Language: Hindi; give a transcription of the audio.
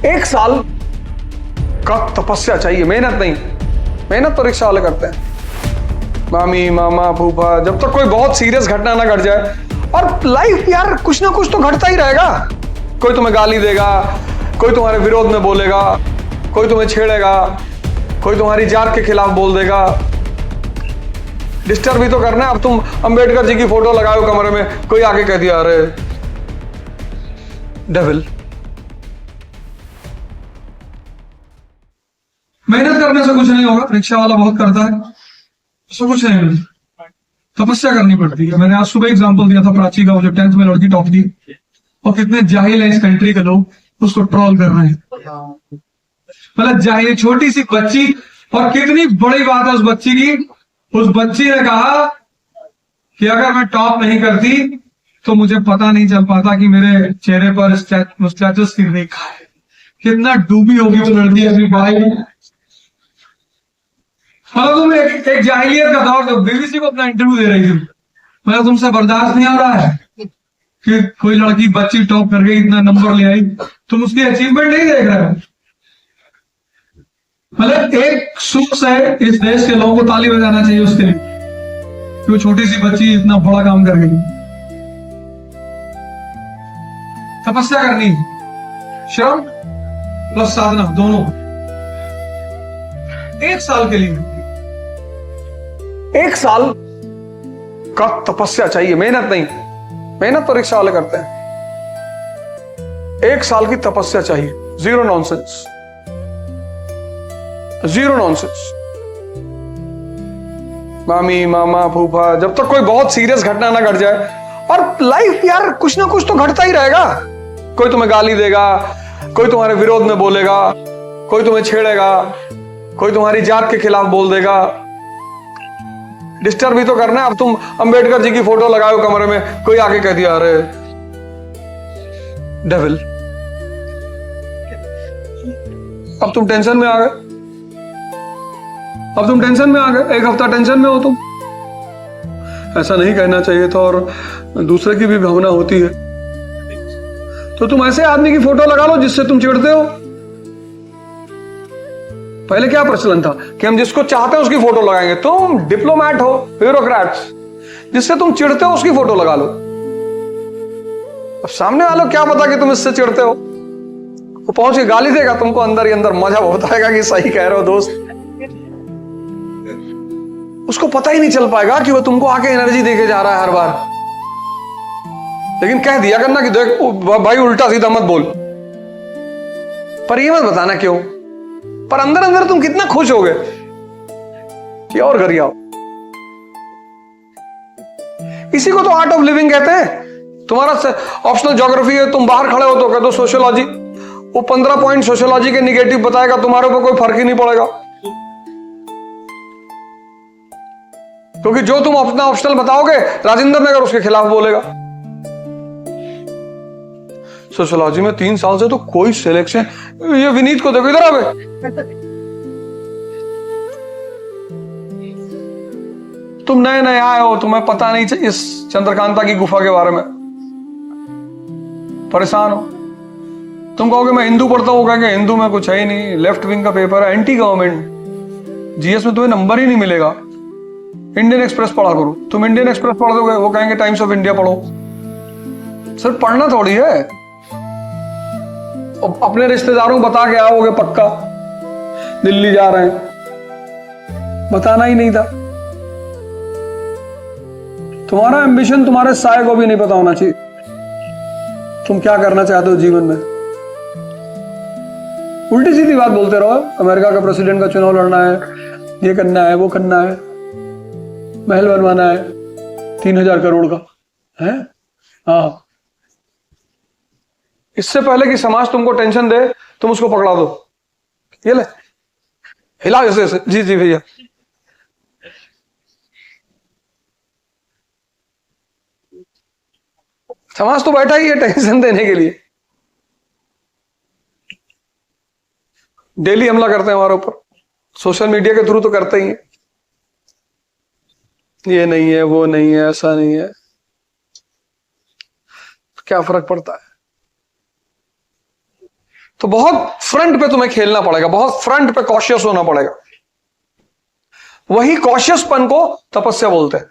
एक साल का तपस्या चाहिए, मेहनत नहीं। मेहनत तो रिक्शा वाले करते हैं, मामी मामा फूफा, जब तक कोई बहुत सीरियस घटना ना घट जाए। और लाइफ यार कुछ ना कुछ तो घटता ही रहेगा। कोई तुम्हें गाली देगा, कोई तुम्हारे विरोध में बोलेगा, कोई तुम्हें छेड़ेगा, कोई तुम्हारी जात के खिलाफ बोल देगा। डिस्टर्ब भी तो करना है। अब तुम अंबेडकर जी की फोटो लगाओ कमरे में, कोई आके कह दिया अरे डेविल। मेहनत करने से कुछ नहीं होगा, रिक्शा वाला बहुत करता है, उससे कुछ नहीं होगा। तपस्या करनी पड़ती है। मैंने आज सुबह एग्जांपल दिया था प्राची का, वो जो 10th में लड़की टॉप दी, और कितने जाहिल है इस कंट्री के लोग, उसको ट्रोल कर रहे हैं। मतलब जाहिल छोटी सी बच्ची, और कितनी बड़ी बात है उस बच्ची की। उस बच्ची ने कहा कि अगर मैं टॉप नहीं करती तो मुझे पता नहीं चल पाता कि मेरे चेहरे पर स्टैटस की रेखा है। कितना डूबी होगी वो लड़की अपनी भाई। मतलब तुम एक जाहिलियत का दौर, जो बीबीसी को अपना इंटरव्यू दे रही थी, मतलब तुमसे बर्दाश्त नहीं हो रहा है कि कोई लड़की बच्ची टॉप कर गई, इतना नंबर ले आई, तुम उसकी अचीवमेंट नहीं देख रहे हो। मतलब एक सुख से इस देश के लोगों को ताली बजाना चाहिए उसके लिए कि वो छोटी सी बच्ची इतना बड़ा काम कर गई। तपस्या करनी, श्रम प्लस साधना दोनों, एक साल के लिए। एक साल का तपस्या चाहिए, मेहनत नहीं। मेहनत तो रिक्शा वाले करते हैं। एक साल की तपस्या चाहिए, जीरो नॉनसेंस, जीरो नॉनसेंस। मामी मामा फूफा, जब तक कोई बहुत सीरियस घटना ना घट जाए। और लाइफ यार कुछ ना कुछ तो घटता ही रहेगा। कोई तुम्हें गाली देगा, कोई तुम्हारे विरोध में बोलेगा, कोई तुम्हें छेड़ेगा, कोई तुम्हारी जात के खिलाफ बोल देगा। डिस्टर्ब भी तो करना है। अब तुम अंबेडकर जी की फोटो लगाओ कमरे में, कोई आके कह दिया अरे डेविल। अब तुम टेंशन में आ गए, अब तुम टेंशन में आ गए, एक हफ्ता टेंशन में हो तुम। ऐसा नहीं कहना चाहिए था, और दूसरे की भी भावना होती है। तो तुम ऐसे आदमी की फोटो लगा लो जिससे तुम चिढ़ते हो। पहले क्या प्रचलन था कि हम जिसको चाहते हैं उसकी फोटो लगाएंगे। तुम डिप्लोमैट हो, ब्यूरोक्रेट्स, जिससे तुम चिढ़ते हो उसकी फोटो लगा लो। अब सामने वालों क्या पता कि तुम इससे चिढ़ते हो। वो पहुंच के गाली देगा तुमको, अंदर ही अंदर मजा बहुत आएगा कि सही कह रहे हो दोस्त। उसको पता ही नहीं चल पाएगा कि वो तुमको आके एनर्जी देके जा रहा है हर बार। लेकिन कह दिया करना कि देख भाई उल्टा सीधा मत बोल, पर ये मत बताना क्यों। पर अंदर अंदर तुम कितना खुश होगे कि और घर आओ। इसी को तो आर्ट ऑफ लिविंग कहते हैं। तुम्हारा ऑप्शनल ज्योग्राफी है, तुम बाहर खड़े हो तो कह दो सोशियोलॉजी, वो 15 पॉइंट सोशियोलॉजी के निगेटिव बताएगा, तुम्हारे ऊपर कोई फर्क ही नहीं पड़ेगा। क्योंकि जो तुम अपना ऑप्शनल बताओगे, राजेंद्र नगर उसके खिलाफ बोलेगा। सोशियोलॉजी में 3 साल से तो कोई सिलेक्शन, ये विनीत को देखो, इधर आवे। तुम नए नए आए हो, तुम्हें पता नहीं चाहिए इस चंद्रकांता की गुफा के बारे में, परेशान हो। तुम कहोगे मैं हिंदू पढ़ता हूं, कहेंगे हिंदू में कुछ है ही नहीं, लेफ्ट विंग का पेपर है, एंटी गवर्नमेंट, जीएस में तुम्हें नंबर ही नहीं मिलेगा। इंडियन एक्सप्रेस पढ़ा करो। तुम इंडियन एक्सप्रेस पढ़ दोगे, वो कहेंगे टाइम्स ऑफ इंडिया पढ़ो। सिर्फ पढ़ना थोड़ी है, अपने रिश्तेदारों को बता के आओगे पक्का दिल्ली जा रहे हैं, बताना ही नहीं था। तुम्हारा एम्बिशन तुम्हारे साय को भी नहीं पता होना चाहिए, तुम क्या करना चाहते हो जीवन में। उल्टी सीधी बात बोलते रहो, अमेरिका का प्रेसिडेंट का चुनाव लड़ना है, ये करना है, वो करना है, महल बनवाना है 3000 करोड़ का है। हाँ, इससे पहले कि समाज तुमको टेंशन दे, तुम उसको पकड़ा दो, ये ले हिला ऐसे। जी जी भैया, समाज तो बैठा ही है टेंशन देने के लिए। डेली हमला करते हैं हमारे ऊपर, सोशल मीडिया के थ्रू तो करते ही हैं। ये नहीं है, वो नहीं है, ऐसा नहीं है, क्या फर्क पड़ता है। तो बहुत फ्रंट पे तुम्हें खेलना पड़ेगा, बहुत फ्रंट पे कॉशियस होना पड़ेगा। वही कॉशियसपन को तपस्या बोलते हैं।